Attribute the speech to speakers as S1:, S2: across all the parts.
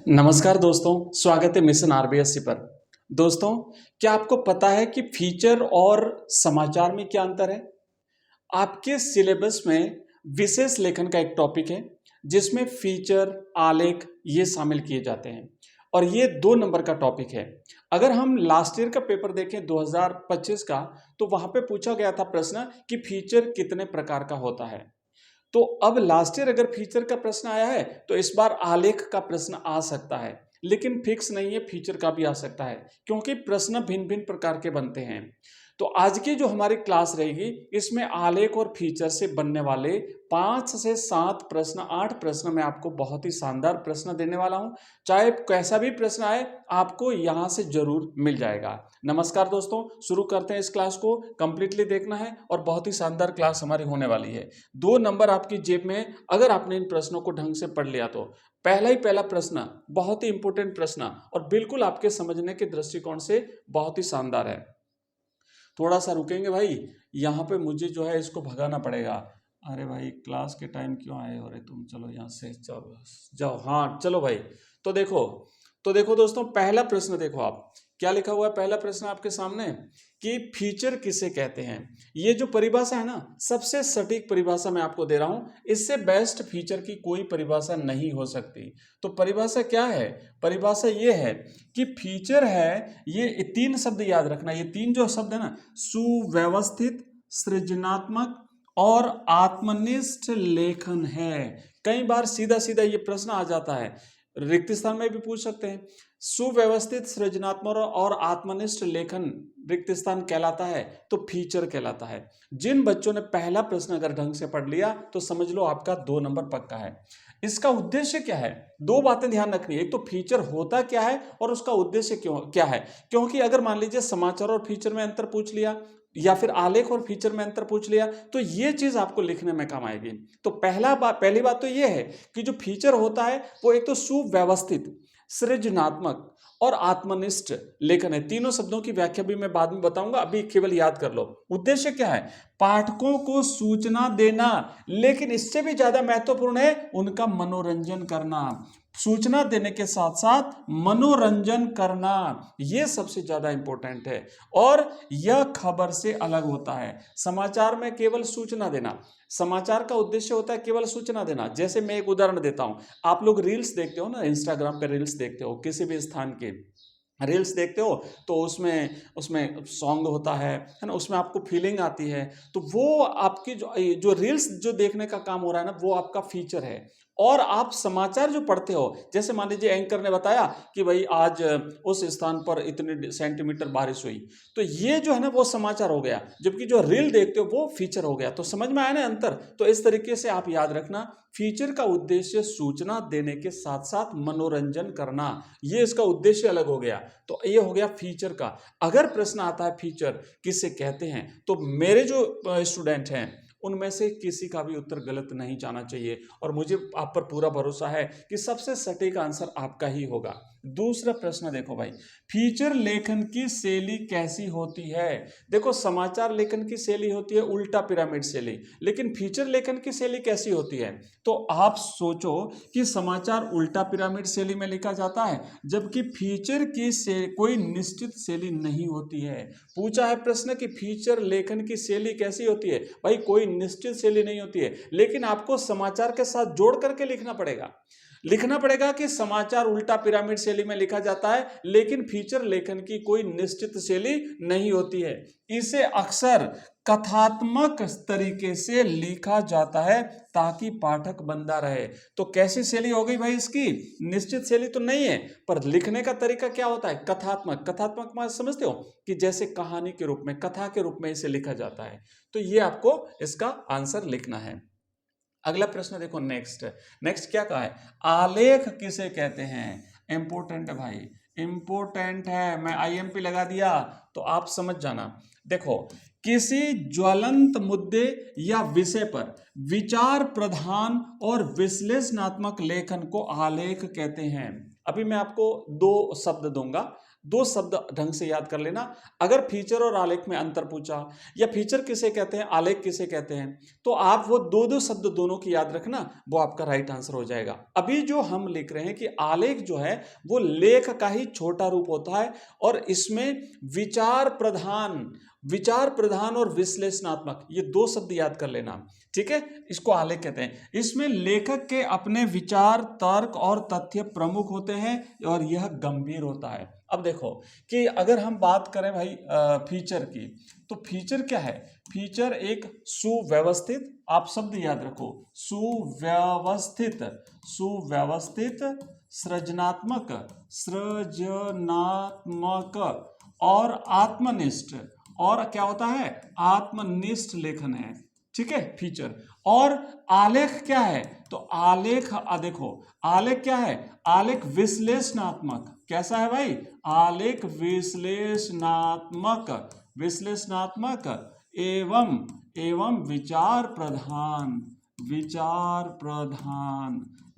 S1: नमस्कार दोस्तों, स्वागत है मिशन आरबीएससी पर। दोस्तों, क्या आपको पता है कि फीचर और समाचार में क्या अंतर है? आपके सिलेबस में विशेष लेखन का एक टॉपिक है जिसमें फीचर, आलेख ये शामिल किए जाते हैं और ये 2 नंबर का टॉपिक है। अगर हम लास्ट ईयर का पेपर देखें 2025 का, तो वहां पे पूछा गया था प्रश्न कि फीचर कितने प्रकार का होता है। तो अब लास्ट ईयर अगर फीचर का प्रश्न आया है तो इस बार आलेख का प्रश्न आ सकता है, लेकिन फिक्स नहीं है, फीचर का भी आ सकता है क्योंकि प्रश्न भिन्न भिन्न प्रकार के बनते हैं। तो आज की जो हमारी क्लास रहेगी इसमें आलेख और फीचर से बनने वाले 5 से 7 प्रश्न, 8 प्रश्न मैं आपको बहुत ही शानदार प्रश्न देने वाला हूं। चाहे कैसा भी प्रश्न आए आपको यहां से जरूर मिल जाएगा। नमस्कार दोस्तों, शुरू करते हैं। इस क्लास को कंप्लीटली देखना है और बहुत ही शानदार क्लास हमारी होने वाली है। 2 नंबर आपकी जेब में अगर आपने इन प्रश्नों को ढंग से पढ़ लिया तो। पहला प्रश्न बहुत ही इंपॉर्टेंट प्रश्न और बिल्कुल आपके समझने के दृष्टिकोण से बहुत ही शानदार है। थोड़ा सा रुकेंगे भाई, यहाँ पे मुझे जो है इसको भगाना पड़ेगा। अरे भाई, क्लास के टाइम क्यों आए हो रे तुम? चलो यहाँ से चलो, जाओ। हाँ चलो भाई। तो देखो दोस्तों, पहला प्रश्न देखो आप क्या लिखा हुआ है। पहला प्रश्न आपके सामने कि फीचर किसे कहते हैं। ये जो परिभाषा है ना, सबसे सटीक परिभाषा मैं आपको दे रहा हूं। इससे बेस्ट फीचर की कोई परिभाषा नहीं हो सकती। तो परिभाषा क्या है? परिभाषा ये है कि फीचर है, ये 3 शब्द याद रखना। ये 3 जो शब्द है ना, सुव्यवस्थित, सृजनात्मक और आत्मनिष्ठ लेखन है। कई बार सीधा सीधा ये प्रश्न आ जाता है, रिक्त स्थान में भी पूछ सकते हैं। सुव्यवस्थित, सृजनात्मक और आत्मनिष्ठ लेखन रिक्त स्थान कहलाता है तो फीचर कहलाता है। जिन बच्चों ने पहला प्रश्न अगर ढंग से पढ़ लिया तो समझ लो आपका 2 नंबर पक्का है। इसका उद्देश्य क्या है? 2 बातें ध्यान रखनी है। एक तो फीचर होता क्या है और उसका उद्देश्य क्या है। क्योंकि अगर मान लीजिए समाचार और फीचर में अंतर पूछ लिया या फिर आलेख और फीचर में अंतर पूछ लिया तो ये चीज आपको लिखने में काम आएगी। तो पहली बात तो ये है कि जो फीचर होता है वो एक तो सुव्यवस्थित, सृजनात्मक और आत्मनिष्ठ लेखन है। तीनों शब्दों की व्याख्या भी मैं बाद में बताऊंगा, अभी केवल याद कर लो। उद्देश्य क्या है? पाठकों को सूचना देना, लेकिन इससे भी ज्यादा महत्वपूर्ण है उनका मनोरंजन करना। सूचना देने के साथ साथ मनोरंजन करना, यह सबसे ज्यादा इंपॉर्टेंट है और यह खबर से अलग होता है। समाचार में केवल सूचना देना, समाचार का उद्देश्य होता है केवल सूचना देना। जैसे मैं एक उदाहरण देता हूं, आप लोग रील्स देखते हो ना, इंस्टाग्राम पे रील्स देखते हो, किसी भी स्थान के रील्स देखते हो तो उसमें उसमें सॉन्ग होता है ना, उसमें आपको फीलिंग आती है। तो वो आपकी जो जो रील्स जो देखने का काम हो रहा है ना, वो आपका फीचर है। और आप समाचार जो पढ़ते हो, जैसे मान लीजिए एंकर ने बताया कि भाई आज उस स्थान पर इतने सेंटीमीटर बारिश हुई, तो ये जो है ना वो समाचार हो गया, जबकि जो रील देखते हो वो फीचर हो गया। तो समझ में आया ना अंतर? तो इस तरीके से आप याद रखना, फीचर का उद्देश्य सूचना देने के साथ साथ मनोरंजन करना, ये इसका उद्देश्य अलग हो गया। तो ये हो गया फीचर का। अगर प्रश्न आता है फीचर किसे कहते हैं, तो मेरे जो स्टूडेंट हैं उनमें से किसी का भी उत्तर गलत नहीं जाना चाहिए और मुझे आप पर पूरा भरोसा है कि सबसे सटीक आंसर आपका ही होगा। दूसरा प्रश्न देखो भाई, फीचर लेखन की शैली कैसी होती है? देखो, समाचार लेखन की शैली होती है उल्टा पिरामिड शैली, लेकिन फीचर लेखन की शैली कैसी होती है? तो आप सोचो कि समाचार उल्टा पिरामिड शैली में लिखा जाता है, जबकि फीचर की कोई निश्चित शैली नहीं होती है। पूछा है प्रश्न कि फीचर लेखन की शैली कैसी होती है, भाई कोई निश्चित शैली नहीं होती है, लेकिन आपको समाचार के साथ जोड़ करके लिखना पड़ेगा कि समाचार उल्टा पिरामिड शैली में लिखा जाता है, लेकिन फीचर लेखन की कोई निश्चित शैली नहीं होती है। इसे अक्सर कथात्मक तरीके से लिखा जाता है ताकि पाठक बंधा रहे। तो कैसी शैली हो गई भाई इसकी? निश्चित शैली तो नहीं है, पर लिखने का तरीका क्या होता है? कथात्मक। कथात्मक मतलब समझते हो कि जैसे कहानी के रूप में, कथा के रूप में इसे लिखा जाता है। तो ये आपको इसका आंसर लिखना है। अगला प्रश्न देखो, नेक्स्ट क्या कहा है? आलेख किसे कहते हैं? इंपोर्टेंट है भाई, इंपोर्टेंट है। मैं आईएमपी लगा दिया तो आप समझ जाना। देखो, किसी ज्वलंत मुद्दे या विषय पर विचार प्रधान और विश्लेषणात्मक लेखन को आलेख कहते हैं। अभी मैं आपको 2 शब्द दूंगा, दो शब्द ढंग से याद कर लेना। अगर फीचर और आलेख में अंतर पूछा या फीचर किसे कहते हैं, आलेख किसे कहते हैं, तो आप वो दो दो शब्द दोनों की याद रखना, वो आपका राइट आंसर हो जाएगा। अभी जो हम लिख रहे हैं कि आलेख जो है वो लेख का ही छोटा रूप होता है और इसमें विचार प्रधान और विश्लेषणात्मक, ये दो शब्द याद कर लेना, ठीक है। इसको आलेख कहते हैं। इसमें लेखक के अपने विचार, तर्क और तथ्य प्रमुख होते हैं और यह गंभीर होता है। अब देखो कि अगर हम बात करें भाई फीचर की, तो फीचर क्या है? फीचर एक सुव्यवस्थित, आप शब्द याद रखो, सुव्यवस्थित, सृजनात्मक और आत्मनिष्ठ, और क्या होता है? आत्मनिष्ठ लेखन है, ठीक है, फीचर। और आलेख क्या है? तो आलेख देखो, आलेख क्या है? आलेख विश्लेषणात्मक। कैसा है भाई? आलेख विश्लेषणात्मक एवं विचार प्रधान,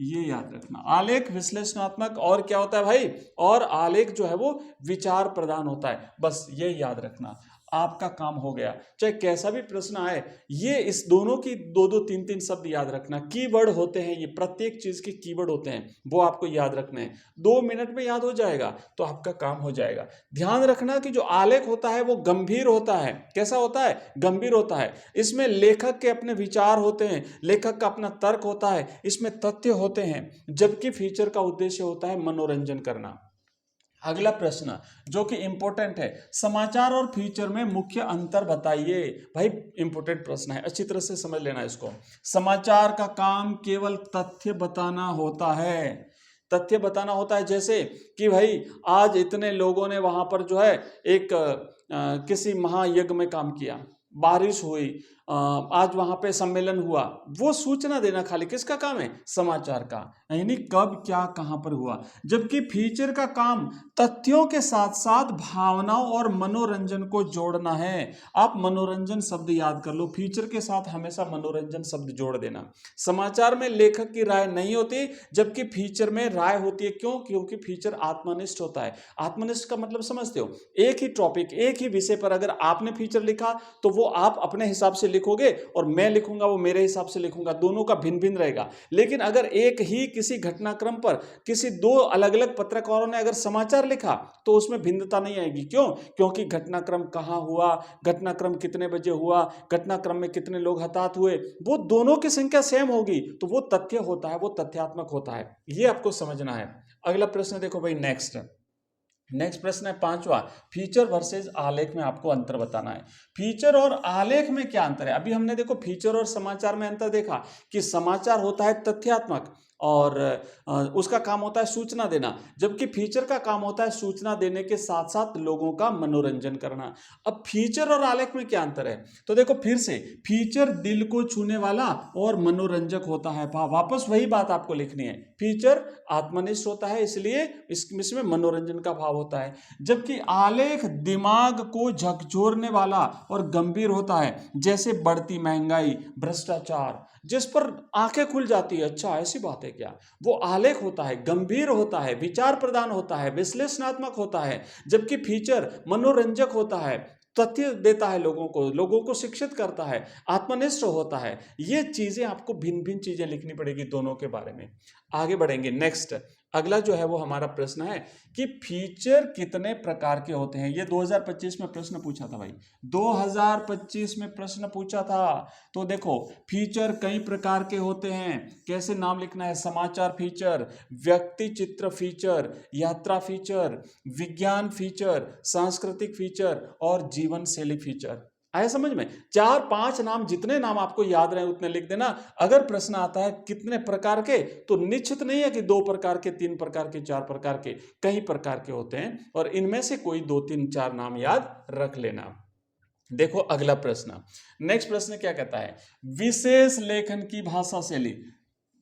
S1: ये याद रखना। आलेख विश्लेषणात्मक और क्या होता है भाई? और आलेख जो है वो विचार प्रधान होता है। बस ये याद रखना, आपका काम हो गया। चाहे कैसा भी प्रश्न आए, ये इस दोनों की दो दो तीन तीन शब्द याद रखना। कीवर्ड होते हैं ये, प्रत्येक चीज के कीवर्ड होते हैं, वो आपको याद रखने हैं। 2 मिनट में याद हो जाएगा तो आपका काम हो जाएगा। ध्यान रखना कि जो आलेख होता है वो गंभीर होता है। कैसा होता है? गंभीर होता है। इसमें लेखक के अपने विचार होते हैं, लेखक का अपना तर्क होता है, इसमें तथ्य होते हैं, जबकि फीचर का उद्देश्य होता है मनोरंजन करना। अगला प्रश्न जो कि इंपॉर्टेंट है, समाचार और फीचर में मुख्य अंतर बताइए। भाई इंपॉर्टेंट प्रश्न है, अच्छी तरह से समझ लेना इसको। समाचार का काम केवल तथ्य बताना होता है, जैसे कि भाई आज इतने लोगों ने वहां पर जो है एक किसी महायज्ञ में काम किया, बारिश हुई, आज वहां पे सम्मेलन हुआ, वो सूचना देना खाली किसका काम है? समाचार का, यानी कब क्या कहां पर हुआ। जबकि फीचर का काम तथ्यों के साथ साथ भावनाओं और मनोरंजन को जोड़ना है। आप मनोरंजन शब्द याद कर लो, फीचर के साथ हमेशा मनोरंजन शब्द जोड़ देना। समाचार में लेखक की राय नहीं होती, जबकि फीचर में राय होती है। क्यों? क्योंकि फीचर आत्मनिष्ठ होता है। आत्मनिष्ठ का मतलब समझते हो? एक ही टॉपिक, एक ही विषय पर अगर आपने फीचर लिखा तो वो आप अपने हिसाब से लिखोगे और मैं लिखूंगा वो मेरे हिसाब से लिखूंगा, दोनों का भिन्न भिन्न रहेगा। लेकिन अगर एक ही किसी घटनाक्रम पर किसी दो अलग अलग पत्रकारों ने अगर समाचार लिखा तो उसमें भिन्नता नहीं आएगी। क्यों? क्योंकि घटनाक्रम कहां हुआ, घटनाक्रम कितने बजे हुआ, घटनाक्रम में कितने लोग हताहत हुए, वो दोनों की संख्या सेम होगी, तो वो तथ्य होता है, वो तथ्यात्मक होता है। ये आपको समझना है। अगला प्रश्न देखो भाई, नेक्स्ट प्रश्न है 5वां, फीचर वर्सेस आलेख में आपको अंतर बताना है। फीचर और आलेख में क्या अंतर है? अभी हमने देखो फीचर और समाचार में अंतर देखा कि समाचार होता है तथ्यात्मक और उसका काम होता है सूचना देना, जबकि फीचर का काम होता है सूचना देने के साथ साथ लोगों का मनोरंजन करना। अब फीचर और आलेख में क्या अंतर है? तो देखो फिर से, फीचर दिल को छूने वाला और मनोरंजक होता है। वापस वही बात आपको लिखनी है, फीचर आत्मनिष्ठ होता है, इसलिए इसमें मनोरंजन का भाव होता है, जबकि आलेख दिमाग को झकझोरने वाला और गंभीर होता है, जैसे बढ़ती महंगाई, भ्रष्टाचार, जिस पर आंखें खुल जाती है, अच्छा ऐसी बात है क्या। वो आलेख होता है, गंभीर होता है, विचार प्रदान होता है, विश्लेषणात्मक होता है, जबकि फीचर मनोरंजक होता है, तथ्य देता है, लोगों को शिक्षित करता है, आत्मनिष्ठ होता है। ये चीजें आपको भिन्न भिन्न चीजें लिखनी पड़ेगी दोनों के बारे में। आगे बढ़ेंगे, नेक्स्ट अगला जो है वो हमारा प्रश्न है कि फीचर कितने प्रकार के होते हैं। ये 2025 में प्रश्न पूछा था भाई, 2025 में प्रश्न पूछा था। तो देखो फीचर कई प्रकार के होते हैं, कैसे नाम लिखना है? समाचार फीचर, व्यक्ति चित्र फीचर, यात्रा फीचर, विज्ञान फीचर, सांस्कृतिक फीचर और जीवन शैली फीचर। आया समझ में? 4-5 नाम, जितने नाम आपको याद रहे उतने लिख देना। अगर प्रश्न आता है कितने प्रकार के, तो निश्चित नहीं है कि 2 प्रकार के, 3 प्रकार के, 4 प्रकार के, कई प्रकार के होते हैं और इनमें से कोई 2, 3, 4 नाम याद रख लेना। देखो अगला प्रश्न, नेक्स्ट प्रश्न क्या कहता है? विशेष लेखन की भाषा शैली।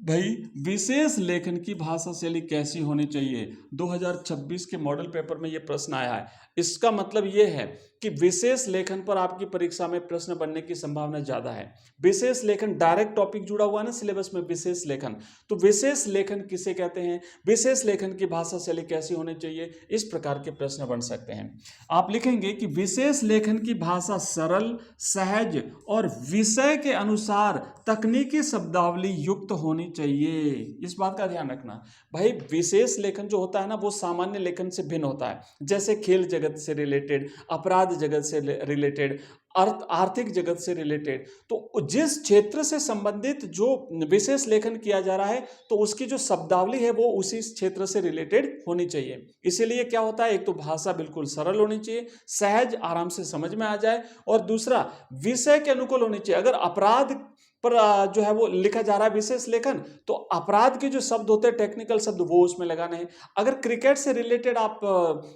S1: भाई विशेष लेखन की भाषा शैली कैसी होनी चाहिए? 2026 के मॉडल पेपर में यह प्रश्न आया है। इसका मतलब यह है कि विशेष लेखन पर आपकी परीक्षा में प्रश्न बनने की संभावना ज्यादा है। विशेष लेखन डायरेक्ट टॉपिक जुड़ा हुआ है ना सिलेबस में, विशेष लेखन, तो विशेष लेखन किसे कहते हैं, विशेष लेखन की भाषा शैली कैसी होनी चाहिए, इस प्रकार के प्रश्न बन सकते हैं। आप लिखेंगे कि विशेष लेखन की भाषा सरल, सहज और विषय के अनुसार तकनीकी शब्दावली युक्त होनी चाहिए। इस बात का ध्यान रखना भाई, विशेष लेखन जो होता है ना वो सामान्य लेखन से भिन्न होता है। जैसे खेल जगत से रिलेटेड, अपराध जगत से रिलेटेड, आर्थिक जगत से रिलेटेड, तो जिस क्षेत्र से संबंधित जो विशेष लेखन किया जा रहा है तो उसकी जो शब्दावली है वो उसी क्षेत्र से रिलेटेड होनी चाहिए। इसीलिए क्या होता है, एक तो भाषा बिल्कुल सरल होनी चाहिए, सहज, आराम से समझ में आ जाए, और दूसरा विषय के अनुकूल होनी चाहिए। अगर अपराध पर जो है वो लिखा जा रहा है विशेष लेखन, तो अपराध के जो शब्द होते हैं, टेक्निकल शब्द, वो उसमें लगाने हैं। अगर क्रिकेट से रिलेटेड आप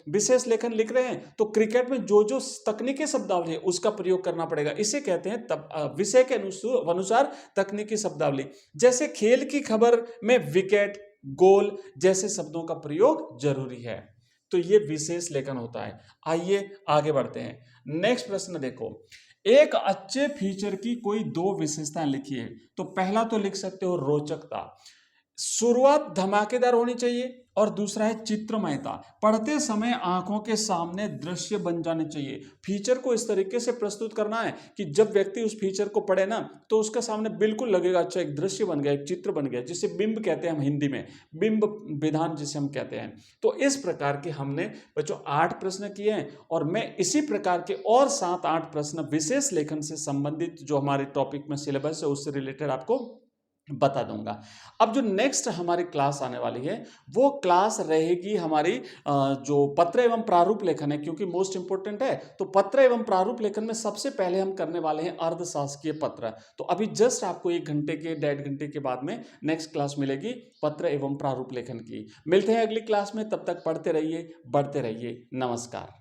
S1: विशेष लेखन लिख रहे हैं तो क्रिकेट में जो जो तकनीकी शब्दावली है उसका प्रयोग करना पड़ेगा। इसे कहते हैं तब विषय के अनुसार तकनीकी शब्दावली। जैसे खेल की खबर में विकेट, गोल जैसे शब्दों का प्रयोग जरूरी है, तो ये विशेष लेखन होता है। आइए आगे बढ़ते हैं। नेक्स्ट प्रश्न देखो, एक अच्छे फीचर की कोई दो विशेषताएं लिखिए। तो पहला तो लिख सकते हो रोचकता, शुरुआत धमाकेदार होनी चाहिए, और दूसरा है चित्रमयता, पढ़ते समय आंखों के सामने दृश्य बन जाने चाहिए। फीचर को इस तरीके से प्रस्तुत करना है कि जब व्यक्ति उस फीचर को पढ़े ना तो उसके सामने बिल्कुल लगेगा अच्छा एक दृश्य बन गया, एक चित्र बन गया, जिसे बिंब कहते हैं हम हिंदी में, बिंब विधान जिसे हम कहते हैं। तो इस प्रकार के हमने बच्चों 8 प्रश्न किए हैं, और मैं इसी प्रकार के और 7-8 प्रश्न विशेष लेखन से संबंधित जो हमारे टॉपिक में सिलेबस है उससे रिलेटेड आपको बता दूंगा। अब जो नेक्स्ट हमारी क्लास आने वाली है वो क्लास रहेगी हमारी जो पत्र एवं प्रारूप लेखन है, क्योंकि मोस्ट इंपोर्टेंट है। तो पत्र एवं प्रारूप लेखन में सबसे पहले हम करने वाले हैं अर्धशासकीय पत्र। तो अभी जस्ट आपको 1 घंटे के 1.5 घंटे के बाद में नेक्स्ट क्लास मिलेगी पत्र एवं प्रारूप लेखन की। मिलते हैं अगली क्लास में, तब तक पढ़ते रहिए, बढ़ते रहिए। नमस्कार।